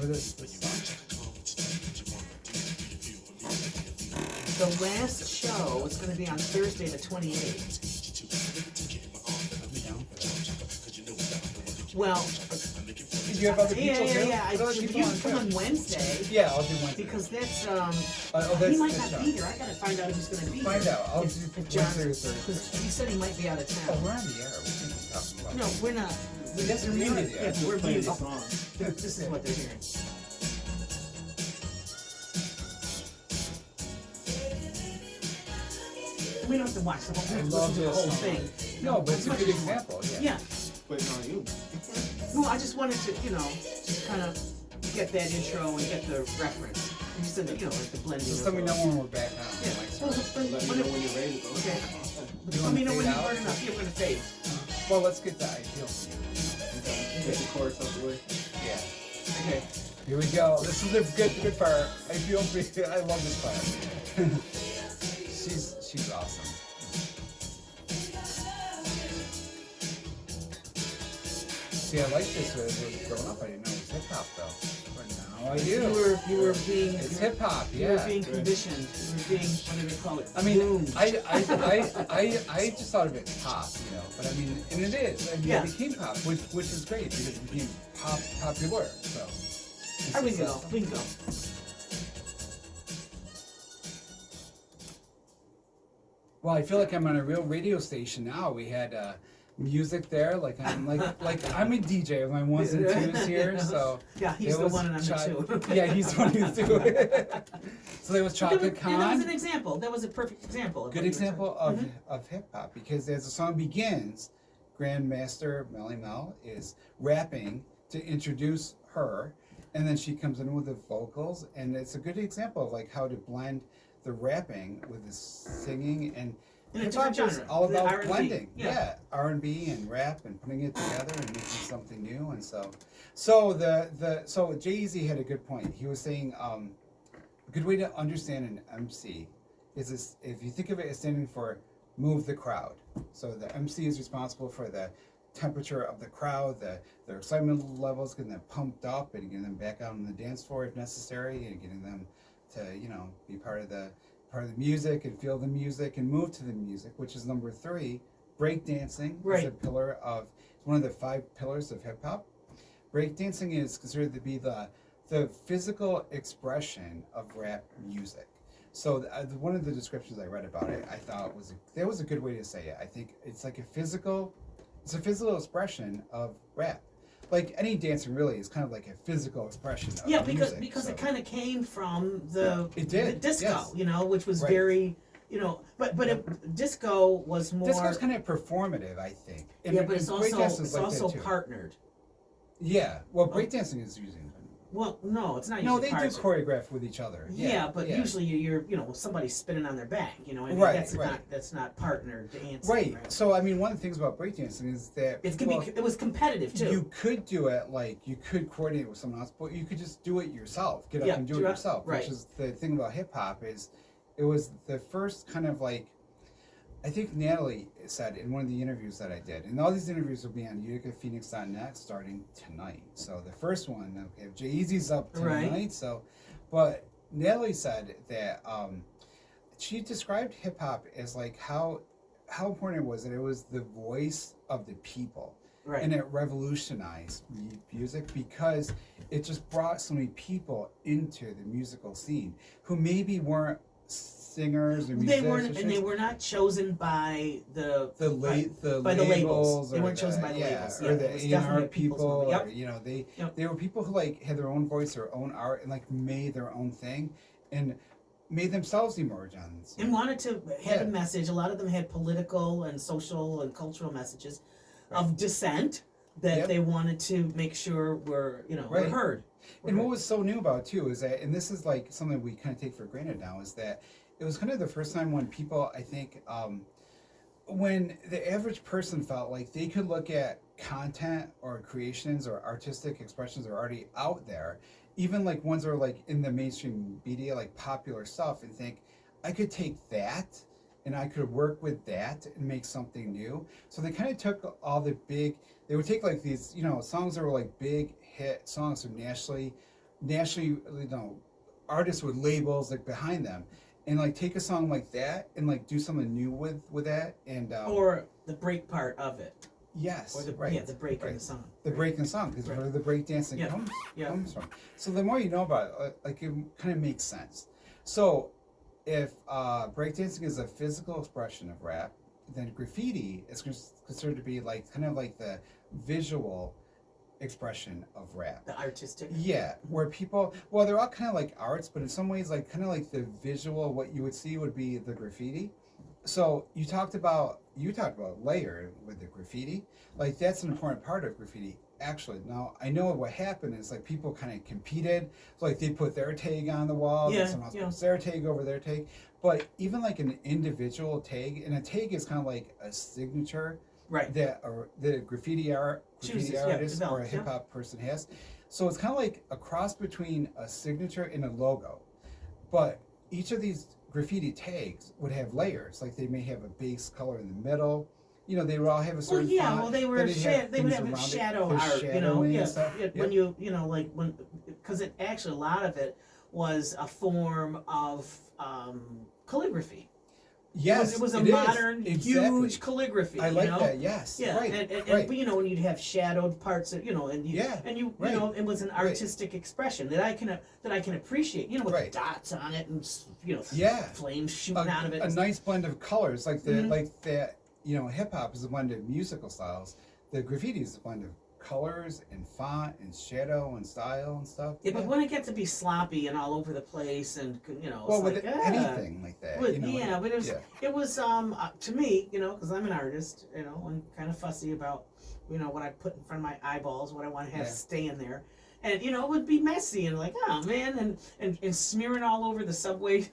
What is this song? The last show is going to be on Thursday the 28th. Put me down for that. Well, Do you have other people too? yeah. What other If people you on come too? on Wednesday, Yeah, I'll do Wednesday. because that's that's he might the not show. be here. I got to find out if he's going to be Find here. out. I'll If do John's- Wednesday or Thursday. Because he said he might be out of Oh, town. we're on the air. We can be talking about No, we're not. Yes, we're not. muted, yeah. Yeah, we're Playing muted. the song. This is what they're hearing. We don't have to watch the whole I thing. love Listen to the this whole song. thing. No, but as it's a much good as you want. example. Yeah. Yeah. Putting on you. No, I just wanted to, just kind of get that intro and get the reference. You said that, like the blending. Just of let me know when we're back on. Yeah. Well, Let me know when you're ready to go. Okay. You Let wanna me know when fade you've out? heard enough. Yeah, we're gonna fade. Well, let's get the ideal. Get the chorus out the way. Yeah. Okay. Here we go. This is the good part. I feel free. I love this part. she's awesome. See, I like this when I was growing up. I didn't know it was hip hop though. But now I do. You were being. It's hip hop. You were Yeah. being conditioned. You were being. What do they call it? I mean, Groomed. I just thought of it pop, but I mean, and it is. I mean, Yeah. it became pop, which is great because it became popular. So. All right, we can go. We can go. Well, I feel like I'm on a real radio station now. We had music there, like I'm I'm a DJ of my ones and twos here. So Yeah, he's there the was one and I'm the two. Yeah, he's the one who's two. So there was Chocolate Con. Yeah, that was an example. That was a perfect example. Of Good what you were example talking- of hip hop, because as the song begins, Grandmaster Melly Mel is rapping to introduce her, and then she comes in with the vocals, and it's a good example of like how to blend the rapping with the singing, and In a hip different hop is genre, all the about R&B, blending. yeah. R&B and rap and putting it together and making something new, and so Jay-Z had a good point. He was saying a good way to understand an MC is this: if you think of it as standing for move the crowd. So the MC is responsible for the temperature of the crowd, their excitement levels, getting them pumped up and getting them back out on the dance floor if necessary, and getting them to be part of the music and feel the music and move to the music, which is number 3. Breakdancing is a pillar of one of the 5 pillars of hip hop. Breakdancing is considered to be the physical expression of rap music. So one of the descriptions I read about it, I thought was a good way to say it. I think it's like a physical expression of rap. Like any dancing really is kind of like a physical expression of music. because so. it kind of came from the disco, yes. Which was Right. very, disco was more. Disco's kind of performative, I think. And but it's breakdance is also like that too. partnered. Yeah, well, breakdancing is using. Well, no, it's not. No, usually they do partnered. choreograph with each other. Yeah, but usually you're somebody's spinning on their back, I mean, Right, that's not partnered dancing. Right. So I mean, one of the things about breakdancing is that it was competitive too. You could do it you could coordinate with someone else, but you could just do it yourself. Get up and do it yourself. Right. Which is the thing about hip hop is, it was the first kind of I think Natalie said in one of the interviews that I did, and all these interviews will be on uticaphoenix.net starting tonight. So the first one, okay, Jay-Z's up tonight. Right. So, but Natalie said that she described hip hop as how important it was that it was the voice of the people. Right. And it revolutionized music because it just brought so many people into the musical scene who maybe weren't singers or musicians. They were not chosen by the labels. They weren't chosen by the labels. Or the A&R people's people. movement. Or, they were people who had their own voice, their own art, and made their own thing, and made themselves emerge on the scene. And wanted to have a message. A lot of them had political and social and cultural messages of dissent that they wanted to make sure were heard. And what was so new about it too is that, and this is something we kind of take for granted now, is that it was kind of the first time when people, I think, when the average person felt like they could look at content or creations or artistic expressions that are already out there, even ones that are in the mainstream media, popular stuff, and think, I could take that and I could work with that and make something new. So they kind of took all the they would take these, songs that were big hit songs or nationally nationally, artists with labels like behind them, and like take a song like that and like do something new with that, and or the break part of it. yes, Or the right, the break in right. the song. The break in the song, because where the break dancing Yeah. comes Yeah. from. So the more you know about it, like it kind of makes sense. So if breakdancing is a physical expression of rap, then graffiti is considered to be like kind of like the visual expression of rap. The artistic. Yeah, where people, well, they're all kind of like arts, but in some ways, like kind of like the visual, what you would see would be the graffiti. So you talked about layer with the graffiti, like that's an important part of graffiti. Actually, now I know what happened is like people kind of competed, so like they put their tag on the wall, Yeah, then someone else puts their tag over their tag. But even like an individual tag, and a tag is kind of like a signature Right. that or the graffiti Chooses, artist or a develops, hip hop person has. So it's kind of like a cross between a signature and a logo. But each of these graffiti tags would have layers. Like they may have a base color in the middle. You know, they would all have a Well, certain yeah. font. Well, they were then they'd have they would things have around it. shadow There's art. You know, shadowing yeah. and stuff. When like when because it actually a lot of it was a form of calligraphy. Yes, it was a it is. modern, Exactly. huge calligraphy. I like you know? that. Yes. Yeah, Right. and right. but, you know, when you'd have shadowed parts, and you right. you know, it was an artistic expression that I can appreciate. You know, with Right. dots on it and Yeah. flames shooting out of it. A nice blend of colors, like the Mhm. like that. You know, hip hop is a blend of musical styles. The graffiti is a blend of colors and font and shadow and style and stuff. Yeah, but when it gets to be sloppy and all over the place, and you know, well, it's with like, anything like that, But, you know, yeah, but it was to me, you know, because I'm an artist, you know, I'm kind of fussy about, you know, what I put in front of my eyeballs, what I want to have Yeah. stay in there, and you know, it would be messy and like, oh man, and smearing all over the subway,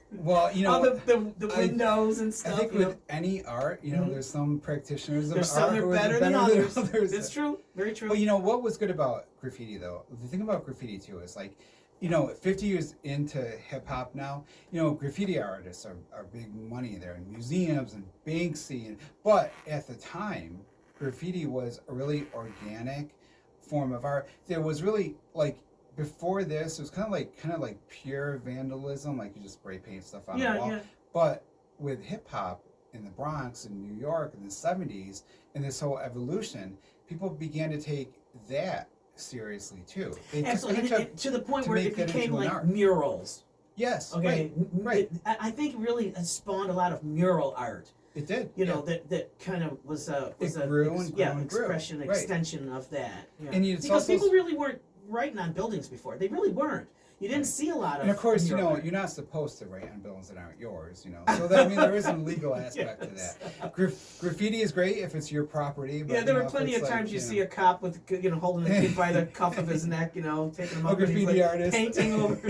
well, you know, all the windows and I stuff. think You with know, any art, you know, Mhm. there's some practitioners of there's art some that who are is better than others. others. It's true, very true. Well, you know what was good about graffiti though? The thing about graffiti too is like, you know, 50 years into hip hop now, you know, graffiti artists are big money. They're in museums and Banksy, but at the time, graffiti was a really organic form of art. There was really like before this, it was kind of like pure vandalism, like you just spray paint stuff on the wall. Yeah. But with hip hop in the Bronx and New York in the 70s and this whole evolution, people began to take that seriously too. They took Absolutely, that and to the point to where make it that became into an like art. murals. Yes, Okay, right. I think really it spawned a lot of mural art. It did. You yeah. know, that kind of was a grew and grew and grew. expression, Right. extension of that. Yeah. And it's because also people really weren't writing on buildings before. They really weren't. You didn't see a lot of. And of course, you mural know, art. you're not supposed to write on buildings that aren't yours, you know. So that, I mean, there is a legal aspect to Yes. that. Graffiti is great if it's your property. But, Yeah, there you were know, if plenty it's of like, times you see a cop with holding a kid by the cuff of his neck, you know, taking him A up and he's graffiti like artist. painting over,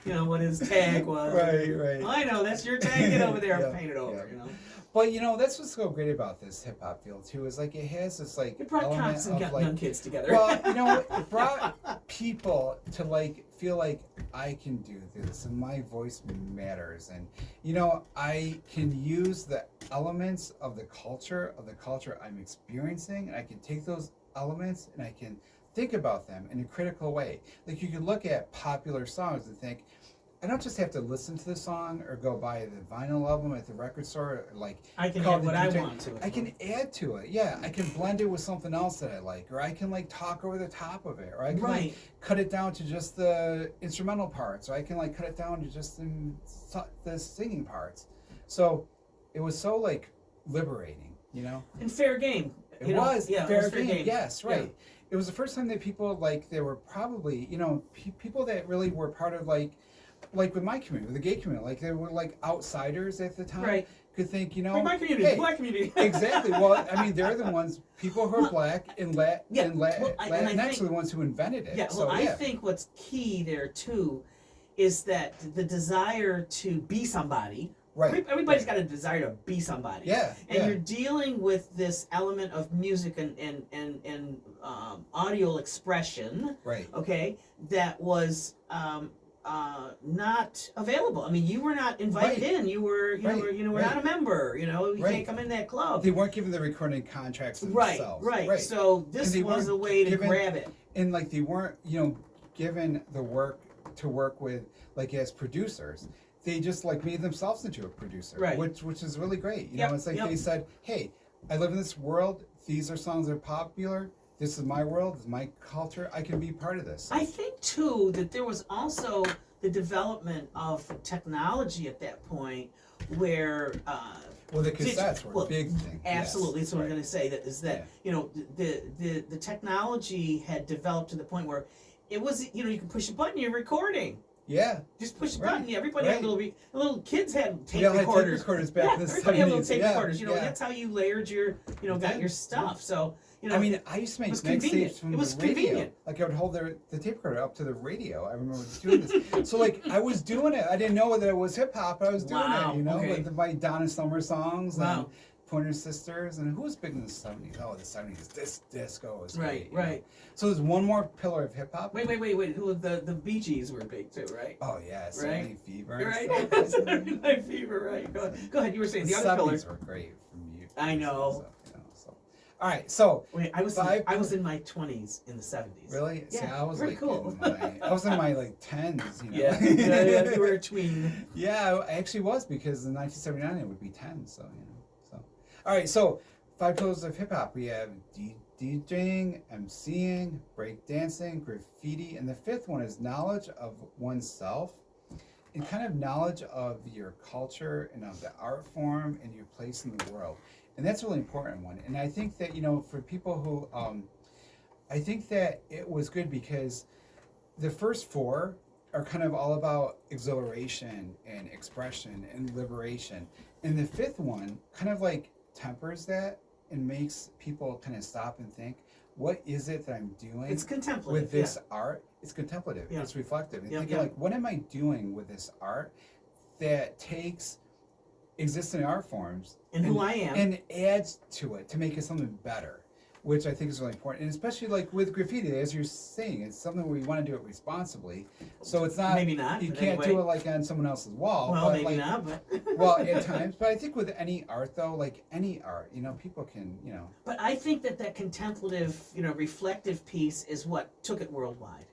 you know, what his tag was. Right. I know that's your tag. Get over there and Yeah, paint it over. yeah. You know. But you know, that's what's so great about this hip hop field too. Is like it has this like It brought element cops and of got like young kids together. well, you know, it brought people to like feel like I can do this and my voice matters, and you know, I can use the elements of the culture I'm experiencing, and I can take those elements and I can think about them in a critical way. Like you can look at popular songs and think, I don't just have to listen to the song or go buy the vinyl album at the record store. Like I can call add the what I DJ. want to it. I can add to it. Yeah, I can blend it with something else that I like, or I can like talk over the top of it, or I can like Right. cut it down to just the instrumental parts, or I can like cut it down to just the singing parts. So it was so like liberating, you know. And fair game. It you know? was Yeah, fair, it was fair game. game. Yes, right. Yeah. It was the first time that people like there were probably people that really were part of like with my community, with the gay community, like they were like outsiders at the time. Right. Could think, you know, Like my community, hey, black community. exactly. Well, I mean, they're the ones, people who are Well, black and yeah, and well, I Latinx think- are the ones who invented it. Yeah, well, so, I yeah. think what's key there too is that the desire to be somebody. Right. Everybody's got a desire to be somebody. Yeah. And yeah. you're dealing with this element of music and audio expression, Right. okay, that was not available. I mean, you were not invited Right. in. You were, Right, you were right. not a member. You know, you Right. can't come in that club. They weren't given the recording contracts themselves. Right. So this And they was weren't a way to given- grab it. And like they weren't, given the work to work with, like as producers, they just like made themselves into a producer, Right. which is really great. You Yep, know, it's like yep. they said, hey, I live in this world. These are songs that are popular. This is my world. This is my culture. I can be part of this. I think too that there was also the development of technology at that point where Well, the cassettes were well, a big thing. absolutely, Yes, that's what I'm right. going to say. That is that Yeah. you know the technology had developed to the point where it was, you know, you can push a button, you're recording. Yeah. Just push a Right, button. Everybody right. had little kids had tape We all had recorders. tape recorders back Yeah, in the everybody had little 70s. tape Yeah, recorders. You know, yeah. that's how you layered your, you know, got Yeah, your stuff. So, you know, I mean, I used to make was mixtapes convenient. from It was the radio. convenient. Like I would hold the tape recorder up to the radio. I remember doing this. So like I was doing it. I didn't know that it was hip hop, but I was doing Wow, it. You know, okay. with my Donna Summer songs and Wow. Pointer Sisters, and who was big in the '70s? Oh, the '70s. Disco was Right, great, you know. right. So there's one more pillar of hip hop. Wait. Who the Bee Gees were big too, right? Oh yeah, Saturday Night Fever. and Right. stuff. Saturday Night Fever, right? Go ahead. You were saying the other pillar. 70s were great from you. I know. You know, so. All right, so Wait, I was Five- in my 20s in the 70s. really, see, Yeah, I was very like cool. I was in my like 10s, you know. Yeah. You were a tween. Yeah, I actually was, because in 1979 it would be 10, so you know. So, all right, so 5 pillars of hip hop. We have DJing, MCing, breakdancing, graffiti, and the 5th one is knowledge of oneself, and kind of knowledge of your culture and of the art form and your place in the world. And that's a really important one. And I think that, you know, for people who, I think that it was good because the first 4 are kind of all about exhilaration and expression and liberation. And the 5th one kind of like tempers that and makes people kind of stop and think, what is it that I'm doing It's contemplative. with this art? It's contemplative, Yeah. it's reflective. And Yeah, thinking yeah. like, what am I doing with this art that takes existing art forms And who I am. and adds to it to make it something better, which I think is really important. And especially like with graffiti, as you're saying, it's something where you want to do it responsibly. So it's not, Maybe not, you but can't anyway. do it like on someone else's wall. Well, but maybe like, not, but well, at times. But I think with any art though, like any art, you know, people can, you know. But I think that contemplative, you know, reflective piece is what took it worldwide,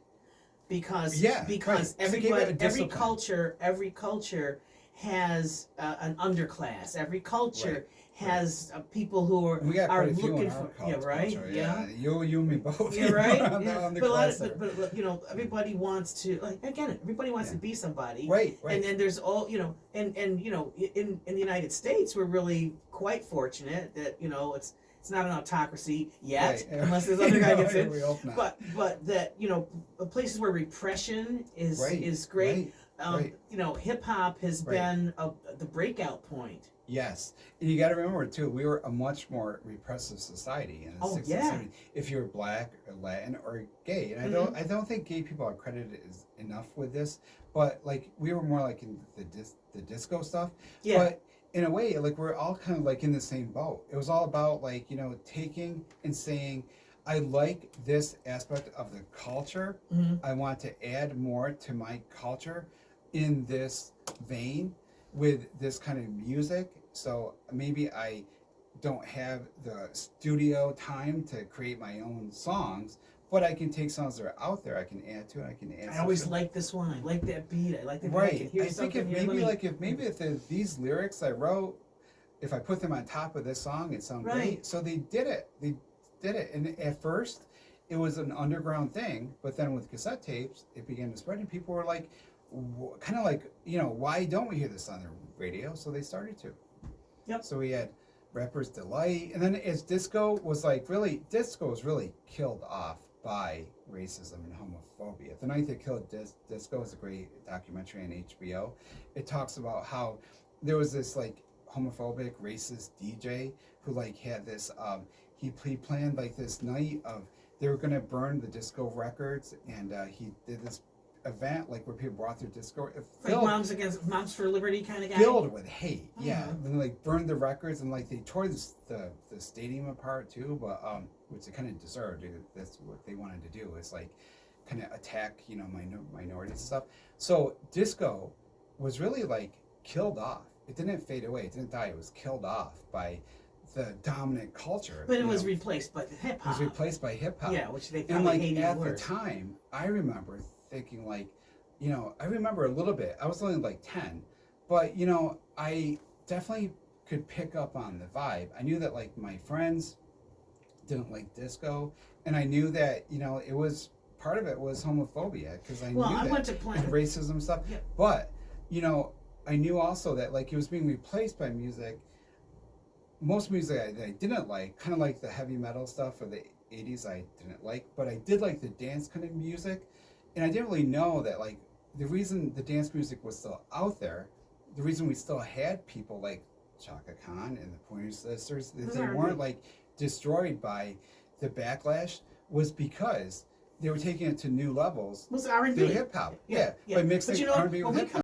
because Yeah, because right. 'Cause it gave it a every culture has an underclass. Every culture has people who And we got are quite a few looking in our for culture, yeah. You and me both. Yeah, right. On the- Yeah. on the But, class there. but you know, everybody wants to, like, again, everybody wants Yeah. to be somebody. Right. And then there's all, you know, and you know, in the United States, we're really quite fortunate that, you know, it's not an autocracy yet, Right. unless this other guy gets in. We hope not. But that, you know, places where repression is Right, is great. right, right. You know, hip hop has Right. been the breakout point. Yes, and you got to remember too, we were a much more repressive society in the Oh, 60s, yeah. 70s. If you were black or Latin or gay, and Mm-hmm. I don't think gay people are credited as enough with this, but like we were more like in the disco stuff. Yeah. But in a way, like we're all kind of like in the same boat. It was all about like, you know, taking and saying, I like this aspect of the culture. Mhm. I want to add more to my culture in this vein with this kind of music. So maybe I don't have the studio time to create my own songs, but I can take songs that are out there. I can add to it. I can add. I always something. like this one. I like that beat. I like that beat. I Right. can hear I think something if here. maybe Let me- like if these lyrics I wrote, if I put them on top of this song, it sounds Right. great. So they did it. And at first, it was an underground thing, but then with cassette tapes, it began to spread, and people were like, kind of like, you know, why don't we hear this on the radio? So they started to. Yep. So we had Rapper's Delight, and then as disco was really killed off by racism and homophobia. The Night That Killed Disco is a great documentary on HBO. It talks about how there was this like homophobic, racist DJ who like had this, he planned like this night of, they were gonna burn the disco records, and he did this event like where people brought their disco, like Moms for Liberty kind of guy. filled with hate. Yeah, Mhm. and like burned the records, and like they tore the stadium apart too, but which they kind of deserved. That's what they wanted to do, is like kind of attack, you know, minorities and stuff. So disco was really like killed off. It didn't fade away. It didn't die. It was killed off by the dominant culture. But it you was know. replaced by hip It was hop. replaced by hip hop. Yeah, which they And probably like hated at the worse. time, I remember thinking like, you know, I remember a little bit. I was only like 10, but you know, I definitely could pick up on the vibe. I knew that like my friends didn't like disco, and I knew that, you know, it was part of it was homophobia because I Well, knew I that went to Planet. and racism stuff. Yeah. But you know, I knew also that like it was being replaced by music. Most music I didn't like, kind of like the heavy metal stuff of the 80s, I didn't like, but I did like the dance kind of music, and I didn't really know that like the reason the dance music was still out there, the reason we still had people like Chaka Khan and the Pointer Sisters, that they weren't like destroyed by the backlash, was because they were taking it to new levels Was R&B. through hip hop. Yeah, by mixing But you know, R&B when with we hip hop.